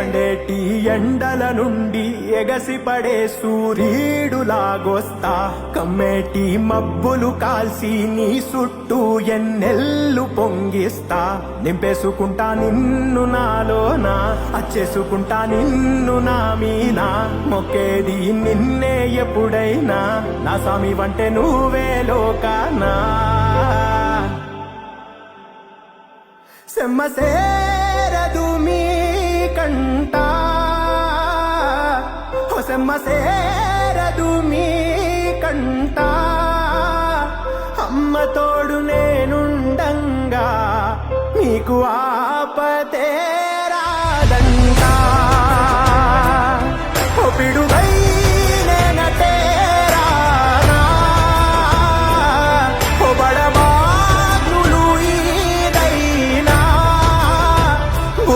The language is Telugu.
మండేటి ఎండల నుండి ఎగసిపడే సూర్యుడులాగొస్తా కమ్మేటి మబ్బులు కాల్సి నీ చుట్టూ ఎన్నెల్లు పొంగిస్తా నింపేసుకుంటా నిన్ను నాలోనా అచ్చేసుకుంటా నిన్ను నా మీనా మొక్కేది నిన్నే ఎప్పుడైనా నా స్వామి వంటే నువ్వే లోకానా సెమ్మసేరదు మీ కంట సెమ్మసేరదు మీ కంట అమ్మ తోడు నేనుండంగా నీకు ఆపతే రాదంట పిడుగై